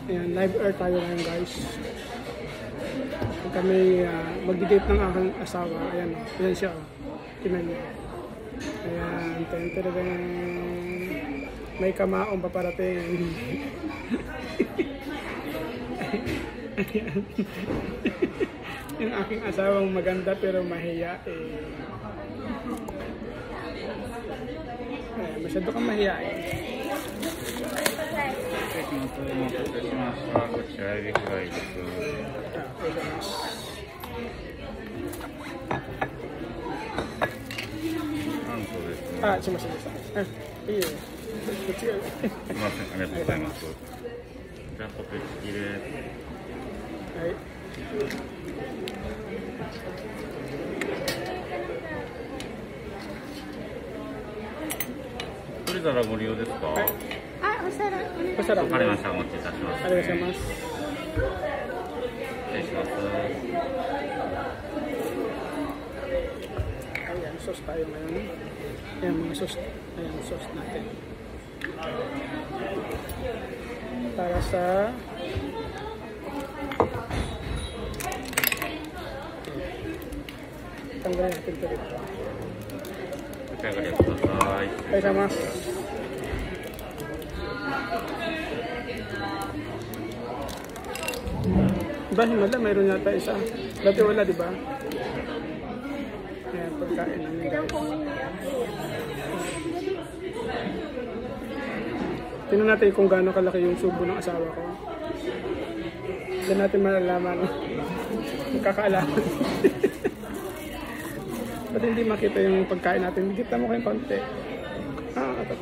Ayan, live air tayo ngayon guys. Kami mag-date ng aking asawa. Ayan, ayan siya. Tinan niyo. Ayan, ten-ten-ten. May kamaong paparating. Ayan. Yung aking asawang maganda pero mahiya eh. Ayan, masyado kang mahiya eh. Ah, sumasalita. Ah, iya. Kecil. Hai. 取れたらご利用ですか？はい、あ、お皿。お皿。わかりました。お持ちいたします。ありがとうございます。失礼します。Ayan, sauce tayo ngayon. Ayan, mga sauce. Ayan, sauce natin. Para sa tanggalin natin ito rin. お召し上がりください。 Ay, sama. Diba, himala, mayroon yata isa. Dati wala, diba? Ayan, pagkain namin guys. Tingnan natin kung gaano kalaki yung subo ng asawa ko. Diyan natin malalaman. Magkakaalaman. Ba't hindi makita yung pagkain natin? Higit mo kayong konti. Ah, ito.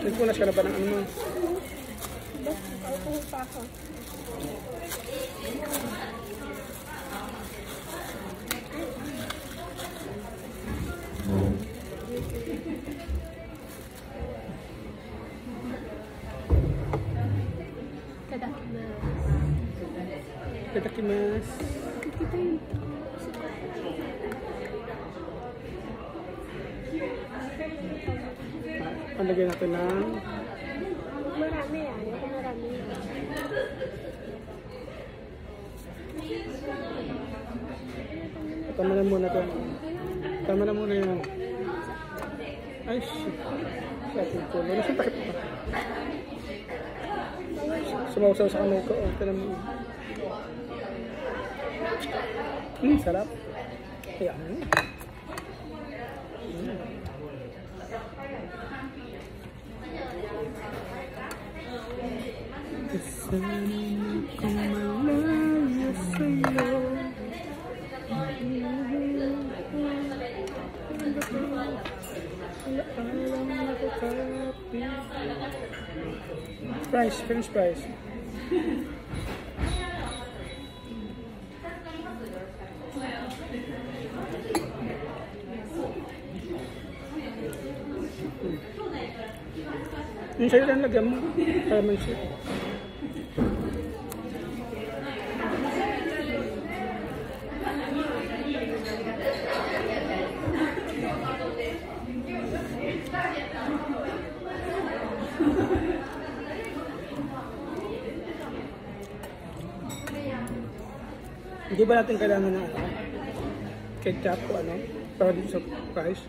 Nagpunas ka na ba ng ano mo? Alcohol pa ako. Itadakimasu. Palagay natin ng Marami yan. Ako marami. tama na muna ito. Tama na muna yan. Ay, shit. Sa ating pulo. Nasaan takip pa? Sumausaw sa kamay ko. Ito naman. Sarap. Kaya ano? Kasama ko malaya sa'yo. French fries. Yung sa'yo lang lagyan mo. Para man siya. Hindi ba natin kailangan ng ketchup o ano para dito sa fries?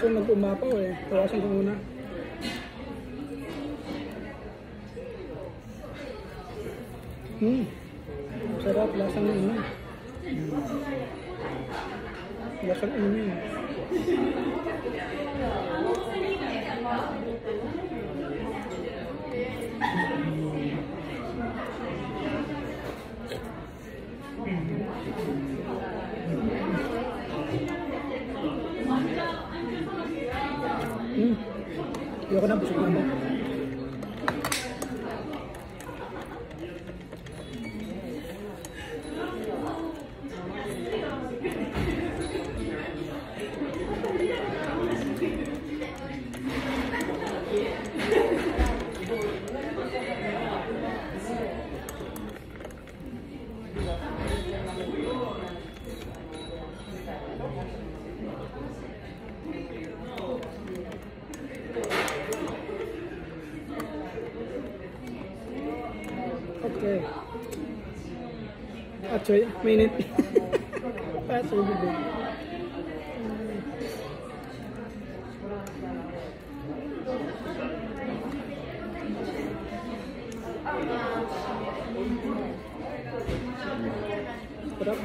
So nag-umapaw eh. Tawasan ko muna. Sarap. Lasang inumin. Lasang inumin. Ayoko na, busog na mo. Okay. Actually, minute. Paso bibig. Sarap.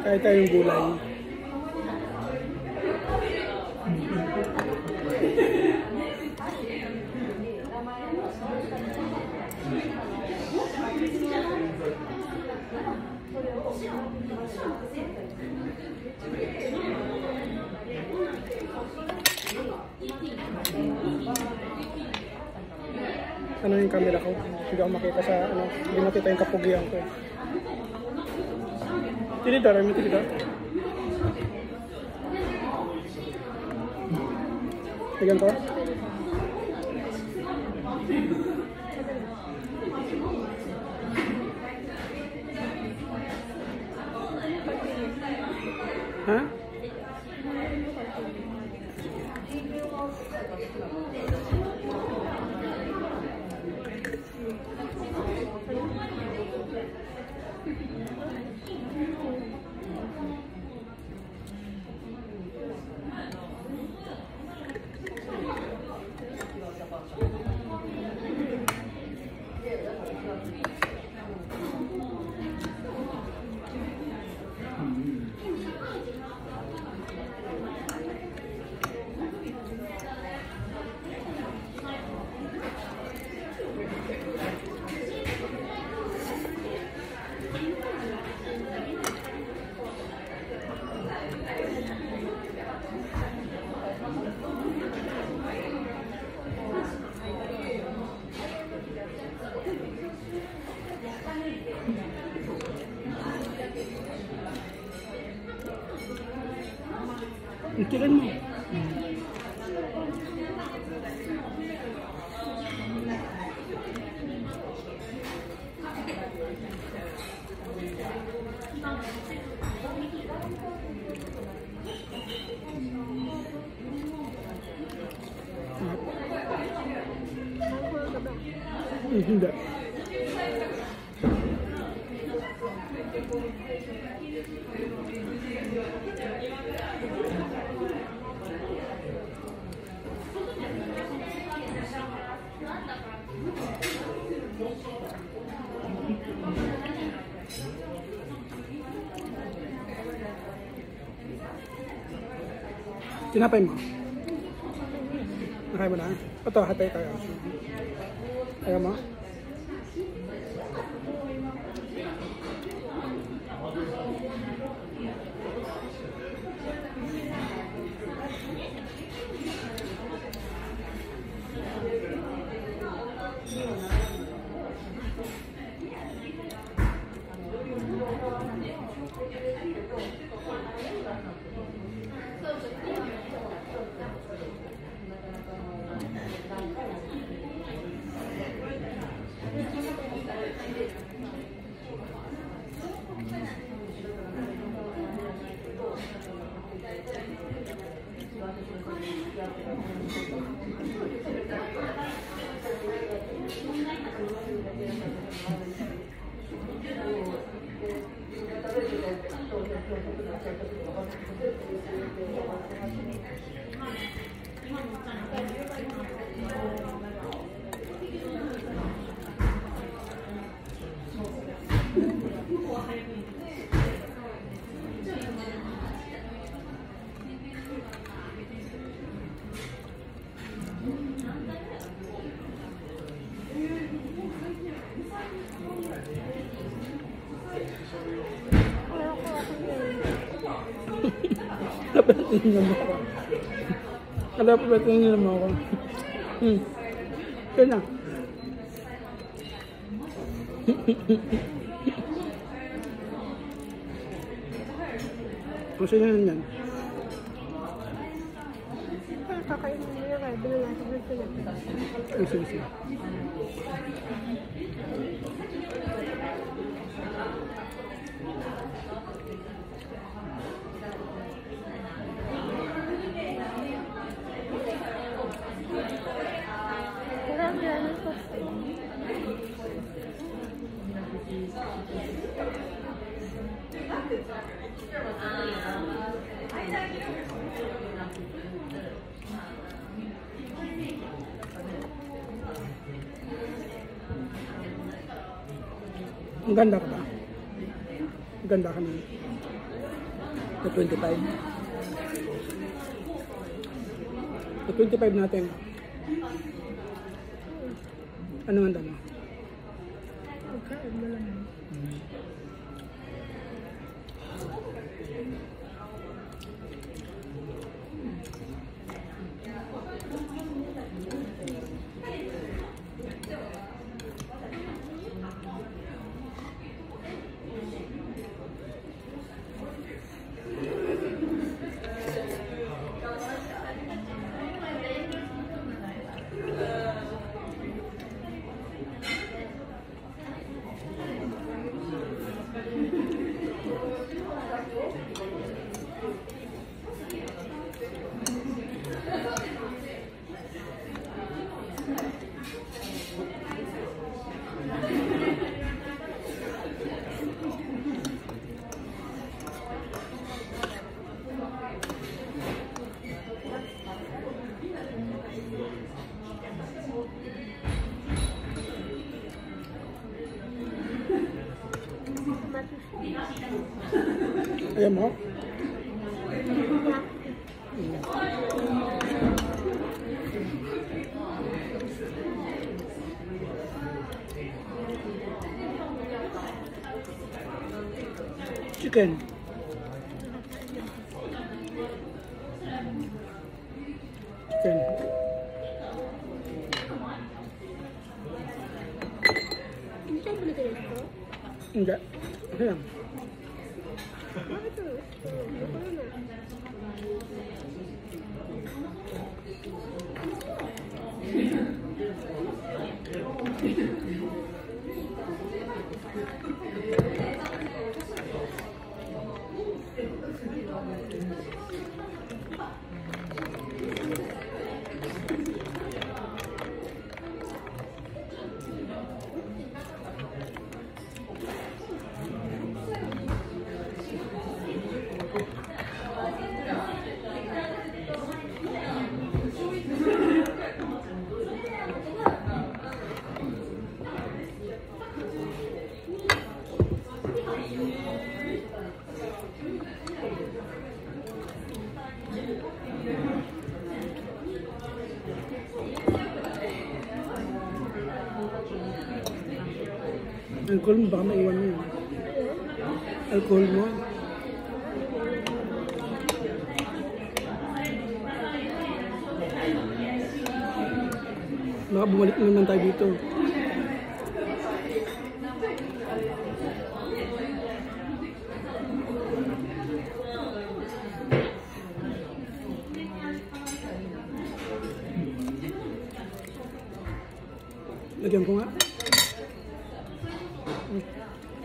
Kahit tayong gulay. Ano yung camera ko? Hindi ako makita sa ano, hindi makita yung kapugian ko. Tinidor, may tinidor. Tignan ko. Ha? Ikirin mo. Hindi. Tinapay mo. Nakaya mo na. Ito, hatay tayo. Ayaw mo? Thank you. tingnan mo ako. Kalapit ba tingnan mo ako? Ito na. Kasi yan yan. Kakainin mo yung kaya binulasan mo sila. Sige. Sarap yan ito. Ang ganda ka ba? Ang ganda ka naman. Sa 25. Sa 25 natin. Ano ang dami? Pagkain mo lang. Ayan mo? Chicken. Chicken. Hindi tayo balik ito? Hindi. Ayan. Bakit ito? Ito na. Alcohol mo, baka maiwan mo yun. Alcohol mo. Baka bumalik na naman tayo dito. Lagyan ko nga.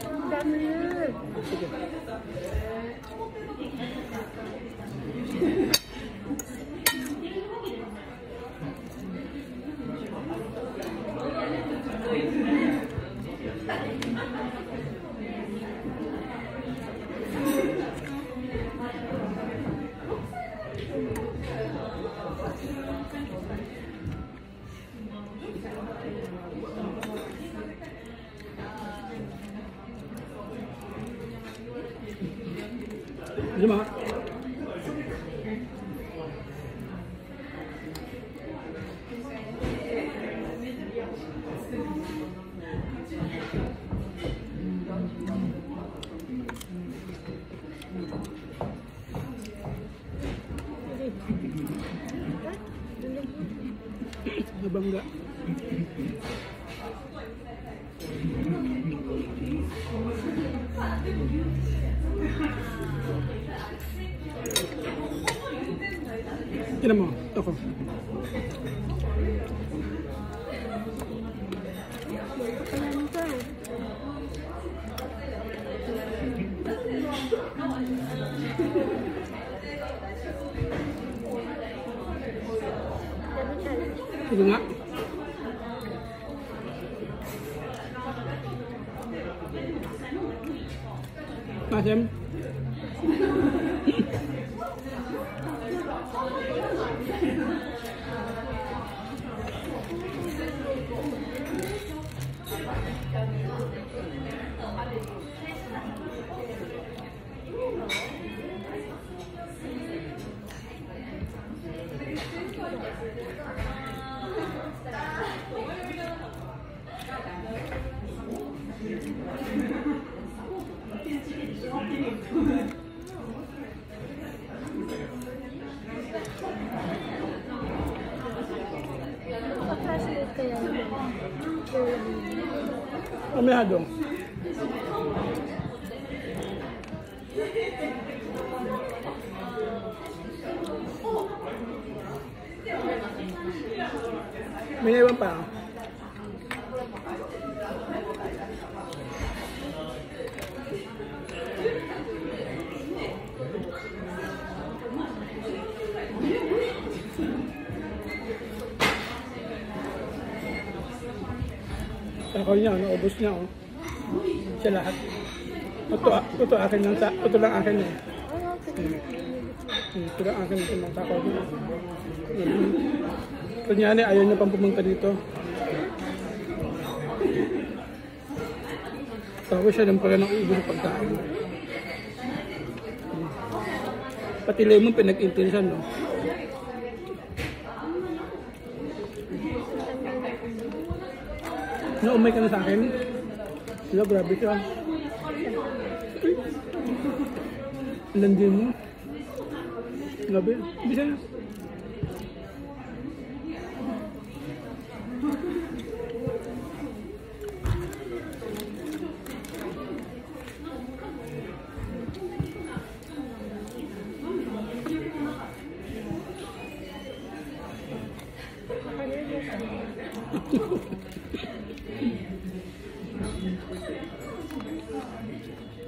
Ang dami yan. Sige. Lima. Nabangga. Tignan mo, ako. Sige nga. Masem. Amihado. May naiwan pa. Ako niya, naubos niya, oh. Siya lahat. Ito akin lang, ito lang akin eh. Ito lang akin ito ng takaw niya. Kanyari, ayaw niya pang pumunta dito. Tapos siya lang pala ng ubos ng pagkain. Pati lemon pinag-intensan, no? Naumay ka na sa akin? Wala, grabe ka. Landin mo. Grabe. Bisa na.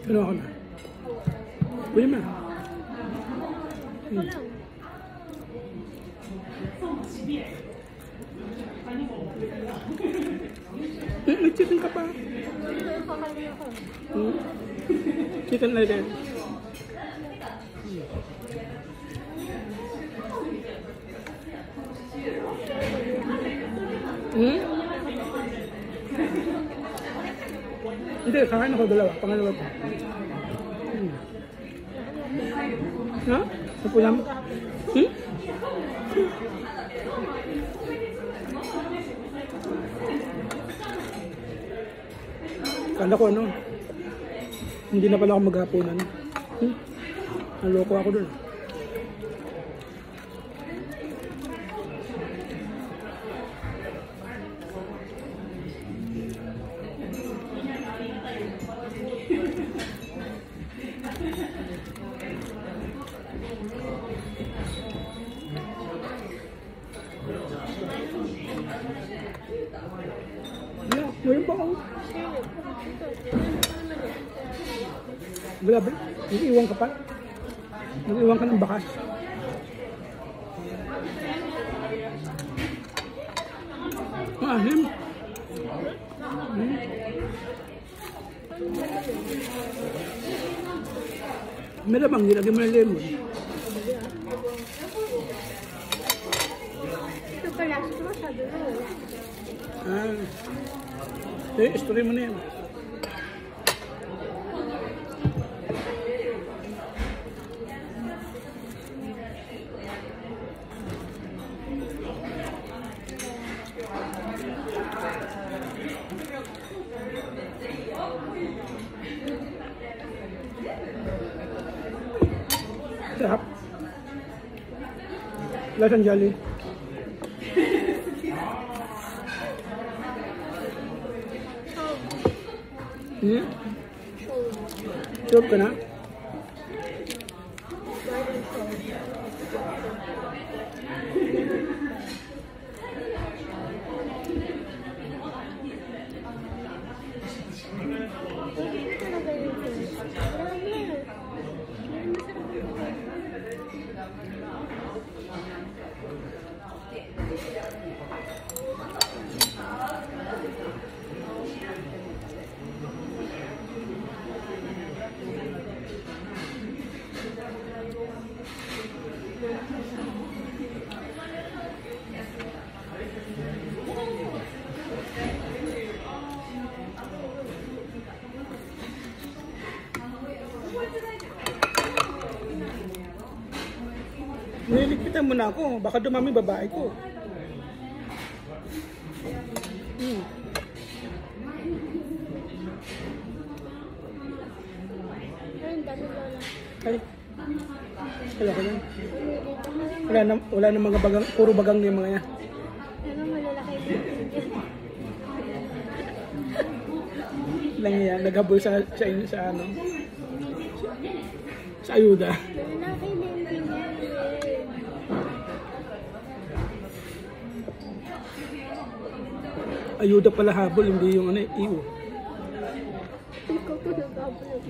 Ano ako na? Uy ma. Chicken ka pa. Chicken na din. Hindi, kakain ako dalawa. Pangalawa pa. Ha? Napulam? Kala ko ano, hindi na pala ako maghapunan. Naloko ako dun. Yeah, ngayon pa ako. Grabe, nag-iwan ka pa. Nag-iwan ka ng bakas. Maasim. May lamang, nilagyan mo ng lemon. Ito pala, ito masyado na wala. Story mo na yan. Sarap. Lasang jelly. Hmm? Sure ka na? Nilipitan mo na ako, baka dumami babae ko. Ayun, dami lola. Ay, wala ka yan. Wala na mga bagang, puro bagang yung mga yan. Ano, malalaki din. Lang yan, naghabol sa ano, sa ayuda. Malalaki din din yan. Ayuda pala habol, hindi yung ano, iyo. Ikaw ko nagkabulog.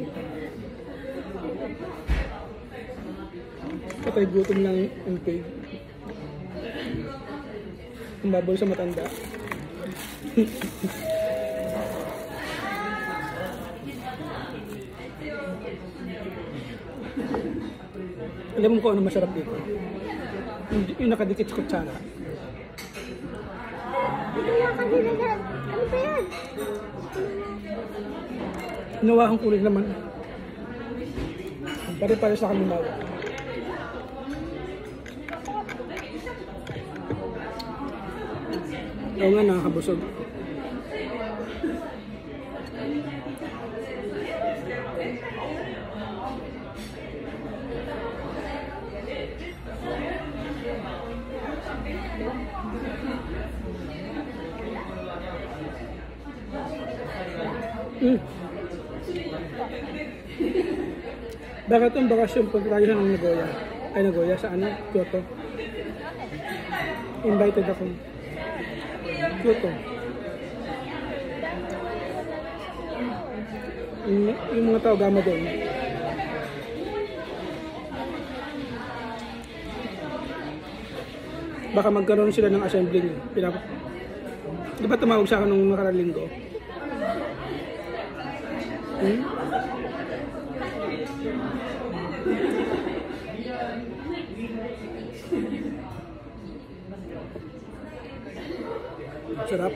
Patay gutom ng impig. Umabol sa matanda. Alam mo kung ano masarap dito? Yung nakadikit sa kutsara. Ano ba yan? Hinawakan ko rin naman. Pare-pare sa kanilaw. Oo nga, nakakabusog. Bakit ang bakasyon pag tayo ng Nagoya? Ay, Nagoya sa ano? Kyoto. Invited ako. Kyoto. Yung mga tao gama doon. Baka magkaroon sila ng assembly. Di ba tumawag sa akin nung nakaraang linggo? Sarap.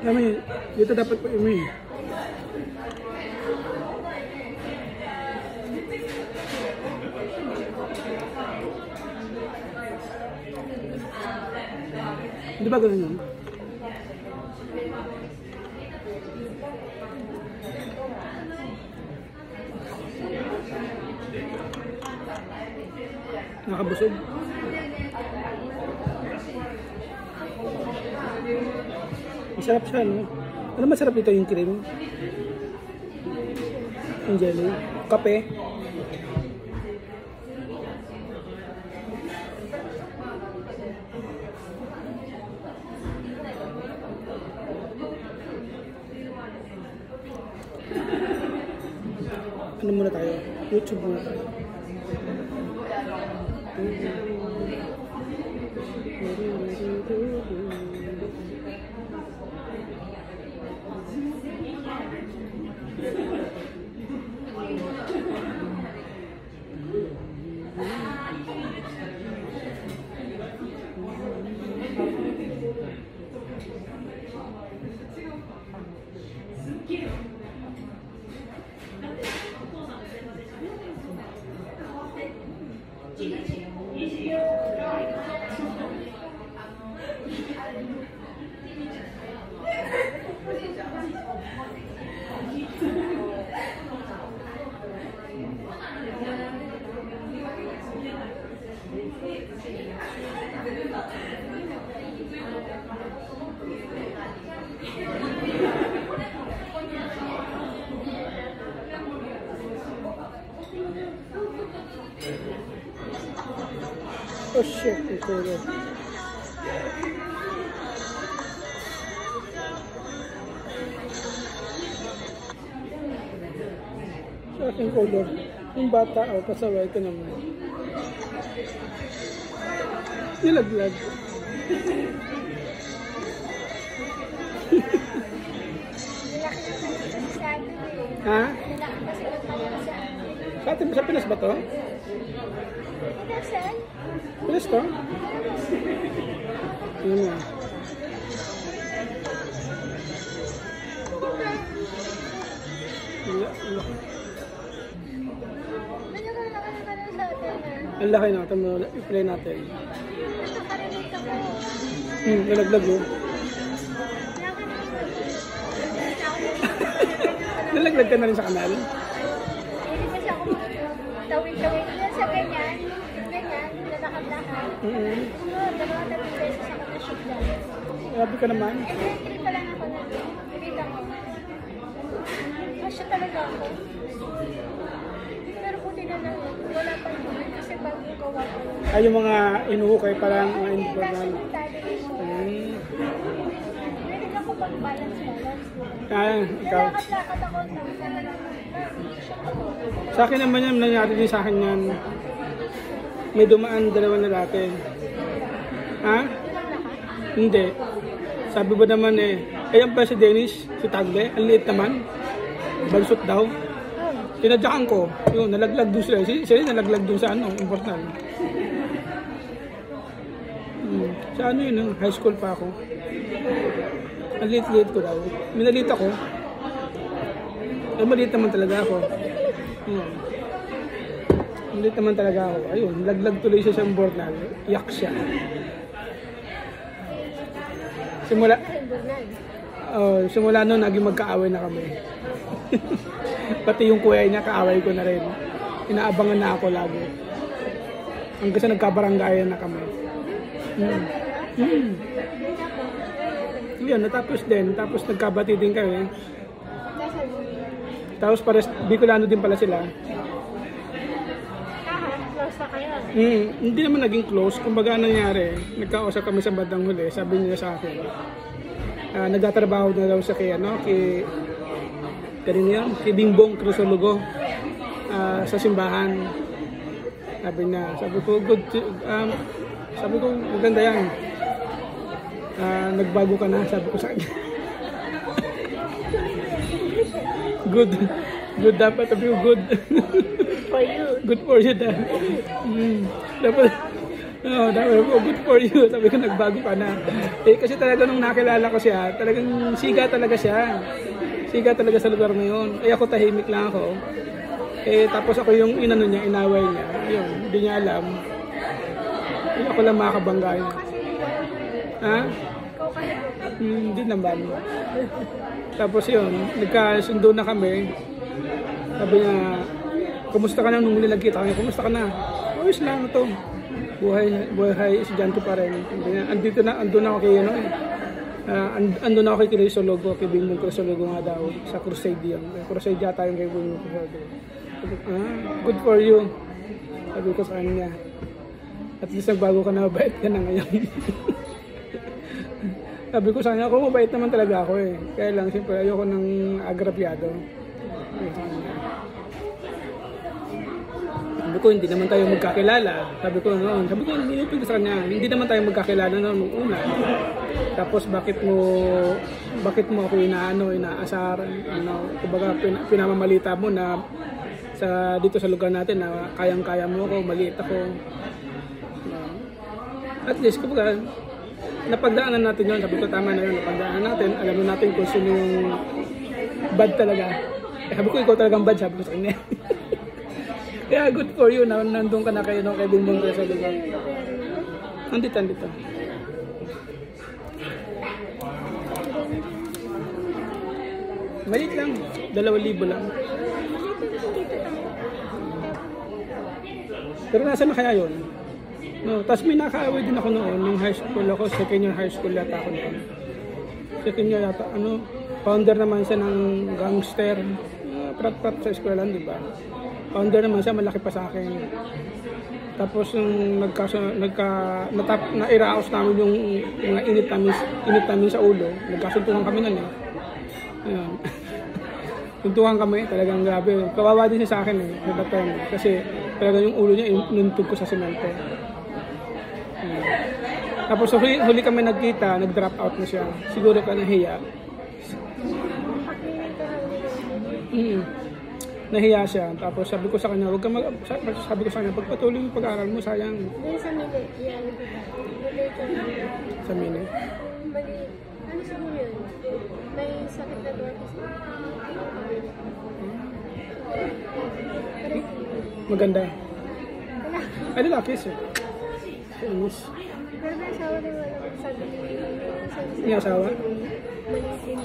Kami, dito dapat po umi. Di ba ganun yun? Nakabusog. Masarap siya, no? Ano masarap dito yung cream? Yung jelly? Kape? Ano muna tayo? YouTube muna tayo. Oh shit, ito yun. Sa aking color. Yung bata, oh, pasaway ito naman. Nilaglag. Lalaki na kasi sa atin eh. Ha? Lalaki kasi ng pala sa atin. Sa atin, sa Pinas ba to? Nasaan? Pinas to? Yun nga. Nagkakalaki na pala sa atin ah. Ang laki na. Ito mo, i-play natin. Nakakarinig ako. Nalaglag yun. Nalaglag ka na rin sa kanal. Hindi kasi ako tawid-tawid na sa ganyan. Ganyan, lalakad-lakad. Dalawa tatlong beses ako na-shoot lang. Grabe ka naman. Entry pa lang ako na. Nakita ko. Masya talaga ako. Pero buti na lang, wala pa naman. Kasi bago gawa ko lang. Ay, yung mga inuhukay pa lang, mga Kasi informal. mentally ko. Pwede ako pag-balance. Ikaw. Lalakad-lakad ako. Sa akin naman yan, nangyari din sa akin yan. May dumaan dalawang lalaki. Ha? Hindi. Sabi ba naman ayan pa si Dennis, si Tagle, ang liit naman. Bansot daw. Tinadyakan ko. Yun, nalaglag doon sila. Sila nalaglag doon sa important. Sa yun, high school pa ako. Ang liit-liit ko daw. Minalit ako. Maliit naman talaga ako. Maliit naman talaga ako. Ayun, laglag tuloy siya sa important. Iyak siya. Simula noon, naging magkaaway na kami. Pati yung kuya niya, kaaway ko na rin. Inaabangan na ako lagi. Hanggang sa nagkabaranggayan na kami. Yun, natapos din. Tapos nagkabati din kami. Tapos pares, Bicolano din pala sila. Close na kayo. Hindi naman naging close. Kumbaga nangyari, nagkausap kami sa bandang huli. Sabi niya sa akin, nagtatrabaho na daw sa kay Bingbong Crisologo sa simbahan. Sabi ko, maganda yan. Nagbago ka na, sabi ko sa kanya. Good dapat, sabi ko good. For you. Good for you dapat. Dapat po, good for you. Sabi ko, nagbago ka na. Kasi talaga nung nakilala ko siya, talagang siga talaga siya. Siga talaga sa lugar na yun. Ako tahimik lang ako. Tapos ako yung inano niya, inaway niya. Yun, hindi niya alam. Ako lang makakabangga niya. Ha? Hindi naman. Tapos yun, nagkasundo na kami. Sabi niya, kumusta ka na nung muli nagkita kami? Kumusta ka na? Ayos lang ito. Buhay estudyante pa rin. Andun ako kay andun ako kay Crisologo, kay Bingbong Crisologo nga daw, sa crusade yun. Crusade yata yung kay Bingbong Crisologo. Good for you. Sabi ko sa kanya. At least nagbago ka na, mabait ka na ngayon. Sabi ko sa kanya, ako mabait naman talaga ako Kaya lang, siyempre, ayoko ng agrabyado. Sabi ko, hindi naman tayo magkakilala. Sabi ko, inipig sa kanya, hindi naman tayo magkakilala nung una. Tapos, bakit mo ako inaasar, kumbaga, pinamamalita mo na dito sa lugar natin na kayang-kaya mo ako, maliit ako. At least, kumbaga, napagdaanan natin yun. Sabi ko, tama na yun, napagdaanan natin. Alam natin kung sino yung bad talaga. Sabi ko, ikaw talagang bad, sabi ko sa kanya. Kaya good for you na nandun ka na kayo kay Bingbong Crisologo. Andito. Maliit lang, 2,000 lang. Pero nasaan na kaya yun? No, tapos may nakaaway din ako noon, nung high school ako, second year high school yata ako noon. Second year yata, founder naman siya ng gangster. Prat-prat sa eskwelahan, di ba? Founder naman siya, malaki pa sa akin. Tapos yung nairaos namin yung mga init namin sa ulo, nagkasuntukan kami nun eh. Ayan. Suntukan kami, talagang grabe. Kawawa din siya sa akin eh, kasi talagang yung ulo niya inuntog ko sa semento. Ayan. Tapos huli kami nagkita, nag-drop out na siya. Siguro ka nahiya. Nahiya siya. Tapos sabi ko sa kanya, sabi ko sa kanya, pagpatuloy yung pag-aaral mo, sayang. Doon sa Mili, yan. Sa Mili. Mali. Ano siguro yun? May sakit na doon. Maganda. Wala. Ay, lalaki siya. Famous. Pero may asawa din wala kung sabi niya. May asawa? Maliit din.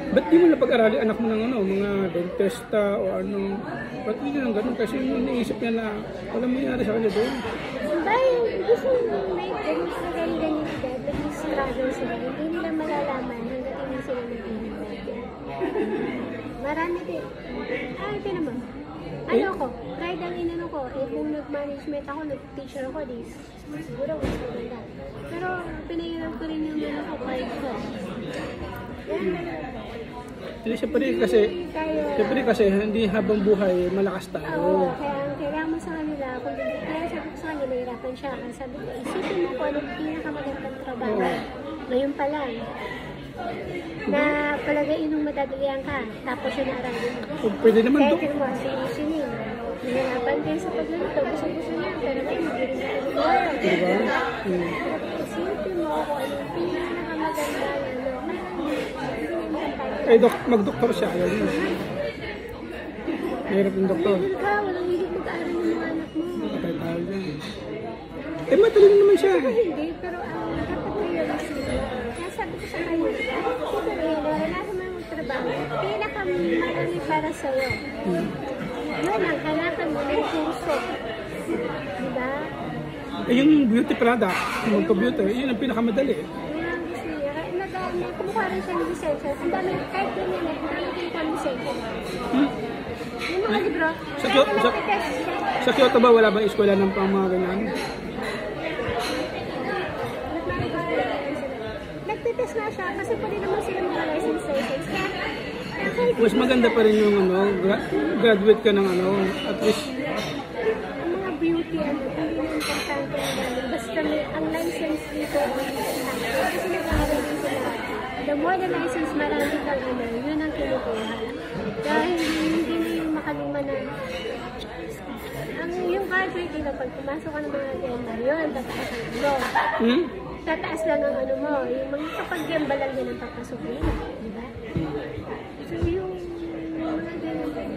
Ba't di mo napag-arali anak mo ng mga dentista o ano? Ba't hindi lang ganun? Kasi iniisip niya na walang mangyari sa kanya doon. Dahil gusto nyo may ganun sa ganito, nag-struggle sila. Hindi nila malalaman hanggang hindi sila nag-iingat. Marami din. Ito naman. Ano ko, kahit ang inano ko, kung nag-management ako, nag-teacher ako, siguro mas maganda. Pero pinahiram ko rin yung ano ko, kahit ko. Siyempre kasi hindi habang buhay malakas tayo. Oo, kaya kailangan mo sa kanila, kaya sabi ko sa kanila, nahirapan siya. Kaya sabi ko, isipin mo kung anong pinakamagandang trabaho. Ngayon pa lang, na palagayin nung madadalian ka, tapos yun aralin mo. Pwede naman Kaya tingin mo, sinin. Nahirapan kayo sa paglalito, gusto niya, pero ngayon hindi rin nakalimutan. Diba? Isipin mo kung anong pinakamaganda na Eh, mag-doktor siya. Ayaw niya. Mahirap yung doktor. Mahirap ka, walang hilig mag-aaral ng mga anak mo. Patay tayo dyan. Eh, matalino naman siya. Hindi, pero dapat realistic. Kaya sabi ko sa kanya, siguro yun, naranasan mo yung magtrabaho, pinakamalaki para sa'yo. Yun ang hanapan mo ng kurso. Diba? Eh, yung beauty product, yung magpa-beauty, yun ang pinakamadali. Kumuha rin siya ng lisensya. Ang dami, kahit yun yun, ang dami kumuha ng lisensya. Yung mga libro, kahit na nagtitest siya. Sa Kyoto ba wala bang eskwela ng pang mga ganyan? Nagtitest na siya kasi pwede naman sila mga license. Kaya kahit Mas maganda pa rin yung graduate ka ng at least. ang mga beauty, hindi na importante na basta may ang license dito. Kasi nag-aaral din sila. The more the license, marami kang yun ang kinukuha. Dahil hindi na yung makalima na yung graduate dito, pag pumasok ka ng mga gamba, yun, tataas ang mo. Tataas lang ang mo. Yung mga kapag gamba lang din ang papasukin. Diba? So yung mga ganyan,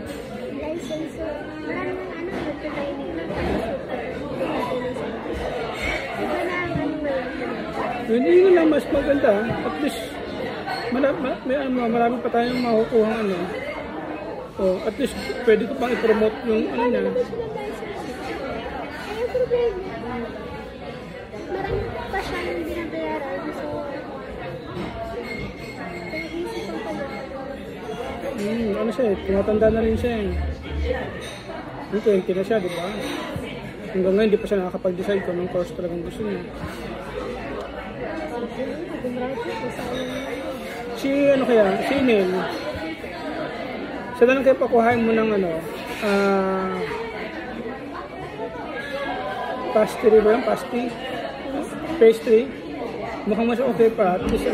license, marami ng nagtatay nila. Diba na ang Hindi yun lang mas maganda. At least, marami pa tayong makukuha at least, pwede ko pang i-promote yung niya. Ay, yung problema. Marami pa siya yung binabayaran. So, nag-iisip ang pala. Ano siya tumatanda na rin siya Yung 20 na siya, di ba? Hanggang ngayon, di pa siya nakakapag-decide kung anong course talagang gusto niya. Si Neil. Sila lang kayo pakuhain mo ng pastry ba yung pastry? Mukhang mas okay pa. At least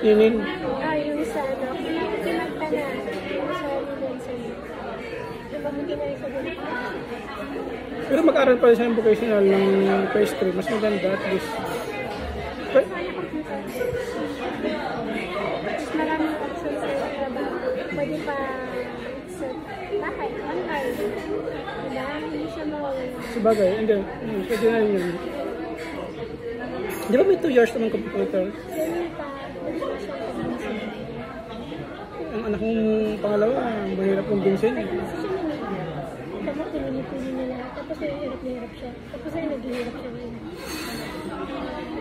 Yun. Yung sa pinagta na pero mag-aral pa rin siya ng vocational ng pastry. Mas maganda at least. Maraming options sa trabaho. Pwede pa sa bahay, online. Diba? Hindi siya mawawala. Sabagay, hindi. Pwede na yun. Di ba may 2 years naman computer? Ganun pa. Ang anak mong pangalawa, mahirap kong binsin. Tapos pinili nila. Tapos hirap siya. Tapos ay naghihirap siya ngayon.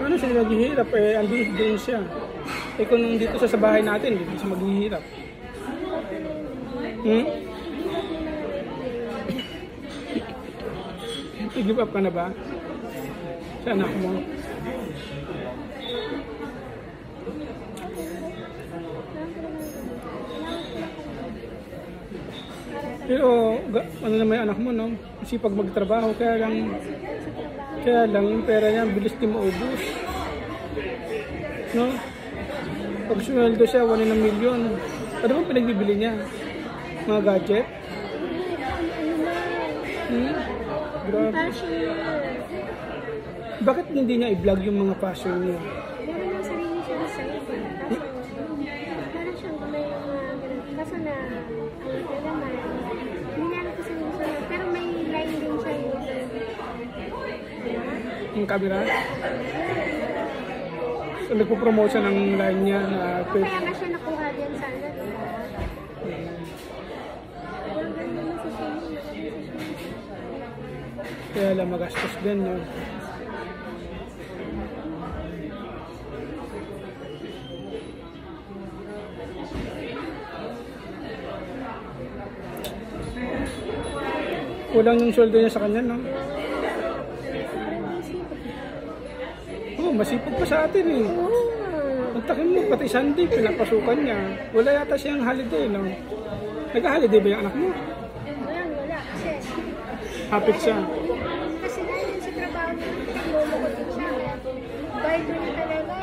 Paano siya naghihirap? Andun din siya. Eh kung dito sa bahay natin, hindi siya maghihirap. I-give up ka na ba? Sa anak mo? Pero ano naman yung anak mo, no? Sipag magtrabaho, kaya lang yung pera niya bilis din maubos, no? Pag sweldo siya 1 million, ano ba pinagbibili niya? Mga gadget? Grabe. Bakit hindi niya i-vlog yung mga fashion niya? Meron na sarili siyang site. Meron siyang may kaso na ang naman, minanap ko sarili siya. Pero may line din siya Yung camera? So, nagpo-promote siya ng line niya na kaya nga siya nakuha din sana, diba? Pero ganda na sa siya. Kaya lang magastos din, no? Kulang yung sweldo niya sa kanya, no? Oo, masipag pa sa atin, eh. Nagtakin mo, pati Sunday, pinapasukan niya. Wala yata siyang holiday, no? Nag-holiday ba yung anak mo? Wala. Kasi Hapit siya. kasi dahil sa trabaho niya, naglulukot din siya. Dahil doon na talaga,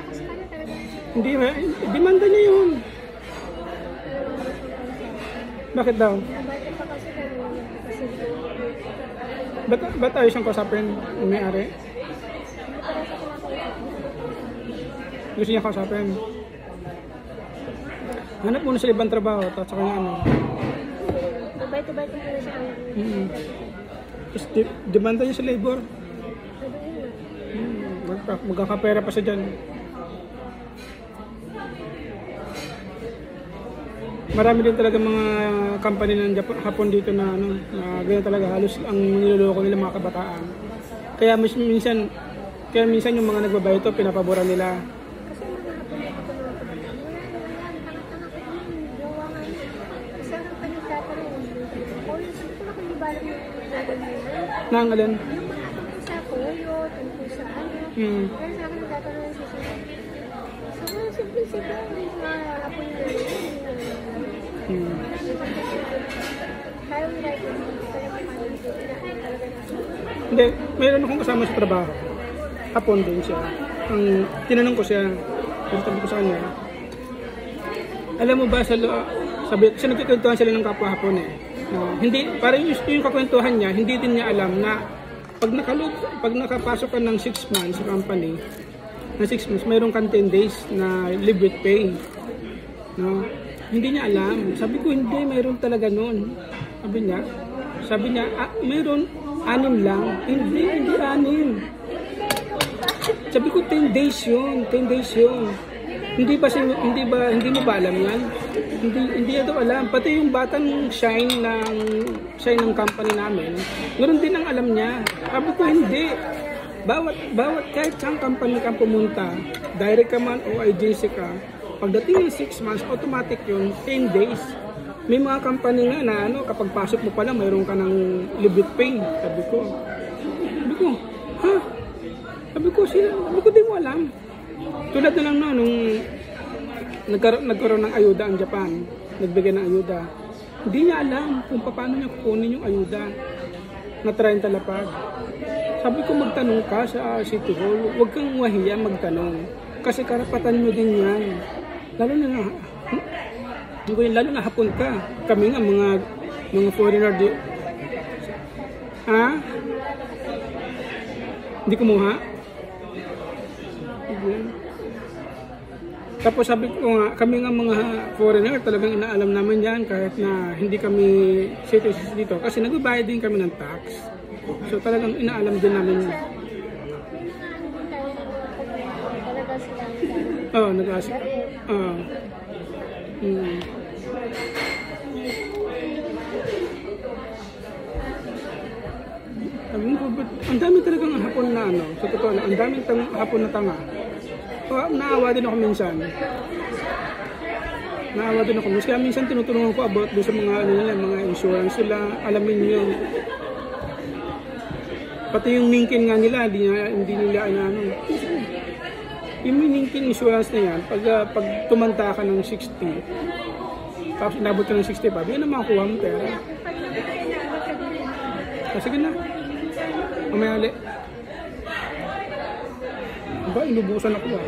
kasi kanya talaga. Hindi, demanda niya yun. Bakit daw? Bakit pa kasi kasi Ba't ayaw siyang kausapin yung may-ari? Gusto niya kausapin. Hanap muna sa ibang trabaho, tapos sa kanya ano. Babay-babay ko muna siya. Tapos demanda niya sa labor. Magkakapera pa siya dyan. Marami din talaga mga company ng Hapon dito na ano, na ganyan talaga halos ang niloloko nila mga kabataan. Kaya minsan yung mga nagbabayad to pinapabura nila. Kasi mga hapon na ito mga kapatid. Tanga-tanga ko yun. Gawa nga yun. Kasi ang panagtatanong. O yung sabi ko na kung di ba alam yung gagawin mo yun. Nang alin? Yung mga tungkol sa kuyo, tungkol sa ano. Pero sa akin nagtatanong yung susunod. So, simple-simple. Mga hapon na yun. Hindi, mayroon akong kasama sa trabaho. Hapon din siya. Ang tinanong ko siya, sabi ko sa kanya, alam mo ba sabi, kasi nagkikwentuhan sila ng kapwa Hapon eh. Hindi, parang yung kakwentuhan niya, hindi din niya alam na pag nakapasok ka ng 6 months sa company, na 6 months, mayroon kang 10 days na live with pay. No? Hindi niya alam. Sabi ko, hindi, mayroon talaga noon. Sabi niya, mayroon 6 lang. Hindi 6. Sabi ko, 10 days yun. Hindi mo ba alam yan? Hindi niya daw alam. Pati yung batang shine ng company namin, ganoon din ang alam niya. Sabi ko, hindi. Bawat kahit saan company kang pumunta, direct ka man o agency ka, pagdating ng 6 months, automatic yun, 10 days. May mga company nga na kapag pasok mo pala, mayroon ka ng live with pay. Sabi ko, ha? Sabi ko, di mo alam. Tulad na lang nung nagkaroon ng ayuda ang Japan, nagbigay ng ayuda. Hindi niya alam kung paano niya kukunin yung ayuda na 30 lapad. Sabi ko, magtanong ka sa City Hall, huwag kang mahiya magtanong. Kasi karapatan mo din yan. Lalo na Hapon ka. Kami nga mga foreigner Ha? Hindi kumuha? Tapos sabi ko nga, kami nga mga foreigner, talagang inaalam naman yan kahit na hindi kami citizens dito. Kasi nagbabayad din kami ng tax. So talagang inaalam din namin yan. Oo, nag-aasik. Oo. Ang dami talagang Hapon na sa totoo lang, ang daming Hapon na tanga. Naawa din ako minsan. Kaya minsan tinutulungan ko about doon sa mga ano nila, mga insurance sila, alamin niyo. Pati yung linkin nga nila, hindi nila ano. Yung linkin insurance na yan, pag tumanta ka ng 60, tapos inabot ka ng 65, yan ang makakuha mo pera. Sige na. Mamaya ulit. Ba, inubusan ako ba?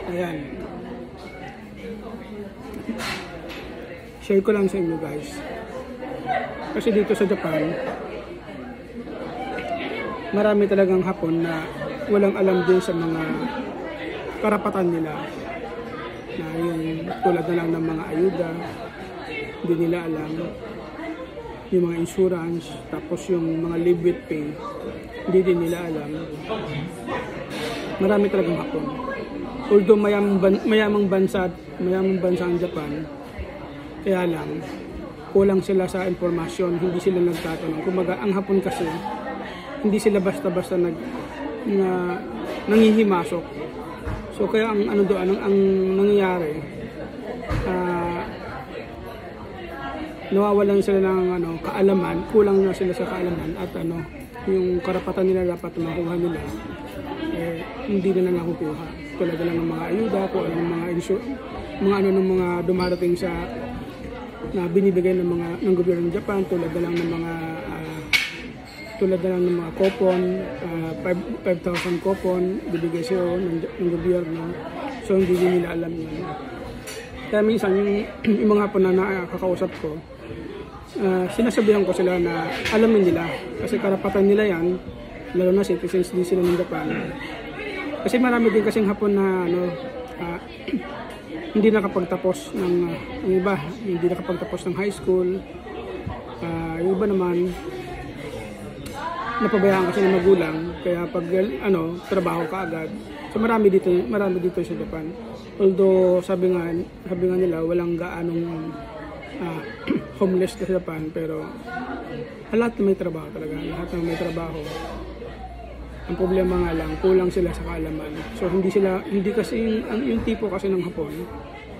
Ayan. Share ko lang sa inyo guys. Kasi dito sa Japan, marami talagang Hapon na walang alam din sa mga karapatan nila. Na yung tulad na lang ng mga ayuda, hindi nila alam. Yung mga insurance, tapos yung mga live with pay, hindi din nila alam. Marami talagang Hapon. Although mayamang bansa ang Japan, kaya lang, kulang sila sa impormasyon, hindi sila nagtatanong. Kumbaga, ang Hapon kasi, hindi sila basta-basta nangihimasok. So, kaya ang ano doon, ang nangyayari, nawawalan sila ng kaalaman, kulang na sila sa kaalaman, at yung karapatan nila dapat makuha nila, hindi na nakukuha. Tulad lang ng mga ayuda, kung ng mga dumarating sa na binibigay ng gobyerno ng Japan, tulad na lang ng mga coupon, 5,000 coupon bibigay siya ng gobyerno. So hindi din nila alam yun. Kaya minsan yung mga Hapon na nakakausap ko, sinasabihan ko sila na alamin nila kasi karapatan nila yan, lalo na citizens din sila ng Japan. Kasi marami din kasing Hapon na hindi nakapagtapos ng iba, hindi nakapagtapos ng high school. Yung iba naman napabayaan kasi ng magulang, kaya pag trabaho ka agad. So marami dito sa Japan. Although sabi nga nila walang gaanong homeless sa Japan, pero lahat may trabaho talaga, lahat may trabaho. Ang problema nga lang, kulang sila sa kaalaman. So hindi kasi yung tipo kasi ng Hapon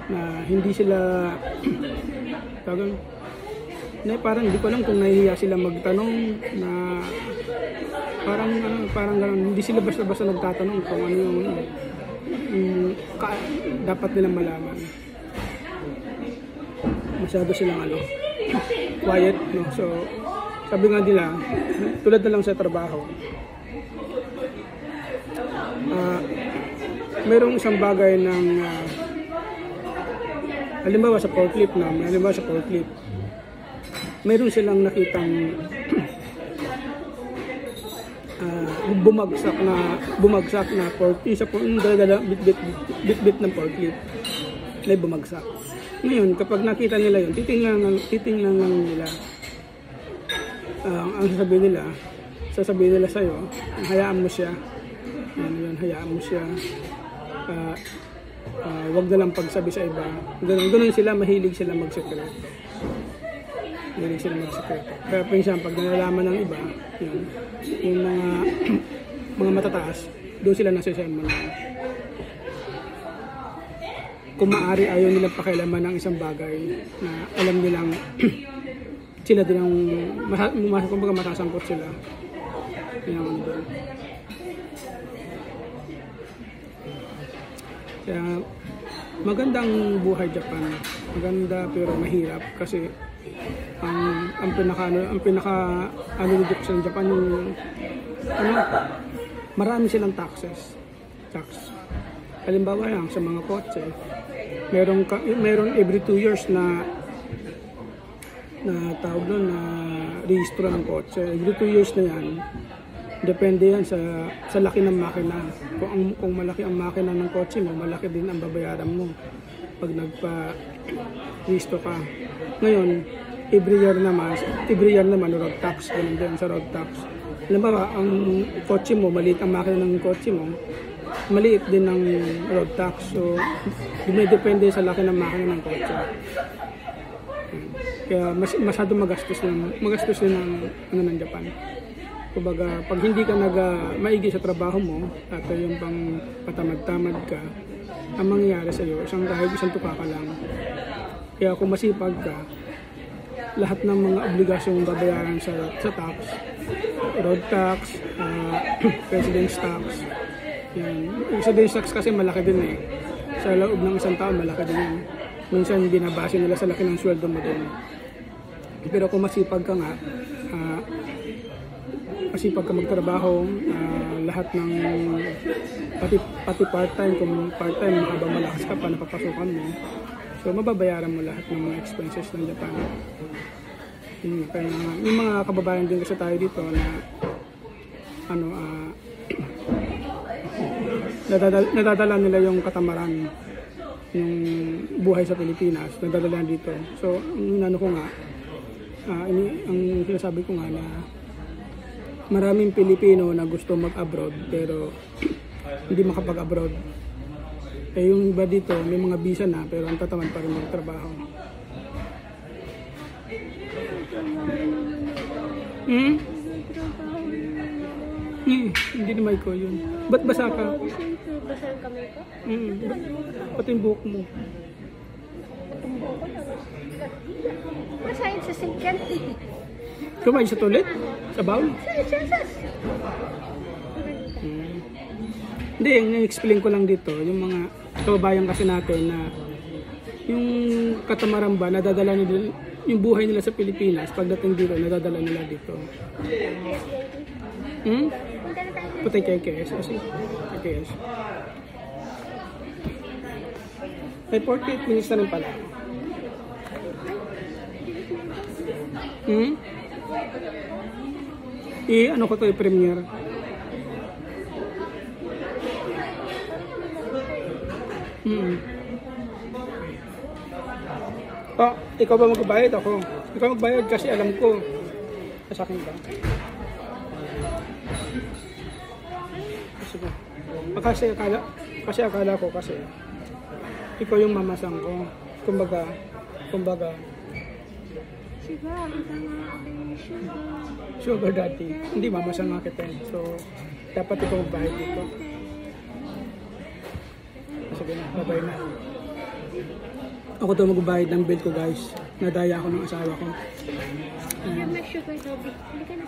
na hindi sila parang hindi ko alam kung nahihiya sila magtanong na parang gano'n, hindi sila basta-basta nagtatanong kung ano yung dapat nilang malaman. Masyado silang quiet, no? So sabi nga nila, tulad na lang sa trabaho, mayroong isang bagay ng halimbawa sa forklift, mayroon silang nakitang bumagsak na forklift, bit ng forklift na bumagsak. Ngayon, kapag nakita nila yun, titingnan lang nila. Ang sasabihin nila sa'yo, hayaan mo siya. Hayaan mo siya. Wag na lang pagsabi sa iba. Ganun sila, mahilig sila magsekreto. Kaya pinsan, pag nalalaman ng iba, yung mga matataas, doon sila nasasama na. Kung maaari, ayaw nilang pakialaman ng isang bagay na alam nilang sila din ang matasangkot sila. Yan doon. Kaya magandang buhay Japan. Maganda pero mahirap kasi ang pinaka dito sa Japan yung marami silang tax. Halimbawa yan sa mga kotse, meron every 2 years na tawag doon na rehistro ng kotse. Every 2 years na yan. Depende yan sa laki ng makina. Kung malaki ang makina ng kotse mo, malaki din ang babayaran mo pag nagpa-rehistro ka. Ngayon, every year naman road tax, ganun din sa road tax. Halimbawa, ang kotse mo, maliit ang makina ng kotse mo, maliit din ng road tax. So, dumidepende sa laki ng makina ng kotse. Kaya masyado magastos din ng Japan. Kumbaga, pag hindi ka maigi sa trabaho mo, at yung pang patamad-tamad ka, ang mangyayari sa'yo, isang tuka ka lang. Kaya kung masipag ka, lahat ng mga obligasyong babayaran sa tax, road tax, residence tax, yan. Residence tax kasi malaki din eh. Sa loob ng isang taon, malaki din yan. Minsan binabase nila sa laki ng sweldo mo din. Pero kung masipag ka nga, masipag ka magtrabaho, lahat ng pati part-time, kung part-time habang malakas ka pa napapasukan mo, so mababayaran mo lahat ng mga expenses ng Japan. Kaya yung mga kababayan din kasi tayo dito na nadadala nila yung katamaran, yung buhay sa Pilipinas, nadadala dito. So ang ko nga, ang sinasabi ko nga na maraming Pilipino na gusto mag-abroad pero hindi makapag-abroad. Eh yung iba dito, may mga visa na pero ang tatamad pa rin magtrabaho. Hindi naman ko yun. Ba't basa ka? Basa ang kamay ko? Pati yung buhok mo. Masahin sa singkan. Kumain sa toilet? Sa bowl? Hindi, i-explain ko lang dito, yung mga kababayan kasi natin na yung katamaran ba, nadadala nila, yung buhay nila sa Pilipinas, pagdating dito, nadadala nila dito. Pati KKS, kasi KKS. May 48 minutes na rin pala. Ano ko to, i-premiere. Ikaw ba magbayad? Ako. Ikaw magbayad kasi alam ko. Sa akin ba? Sige. Kasi akala ko kasi ikaw yung mamasang ko. Kumbaga. Sugar daddy. Hindi mamasang nga kita. So, dapat ikaw magbayad dito. Sige na, babay na. Ako to magbayad ng bill ko guys. Nadaya ako ng asawa ko. Sugar daddy. Hindi ka na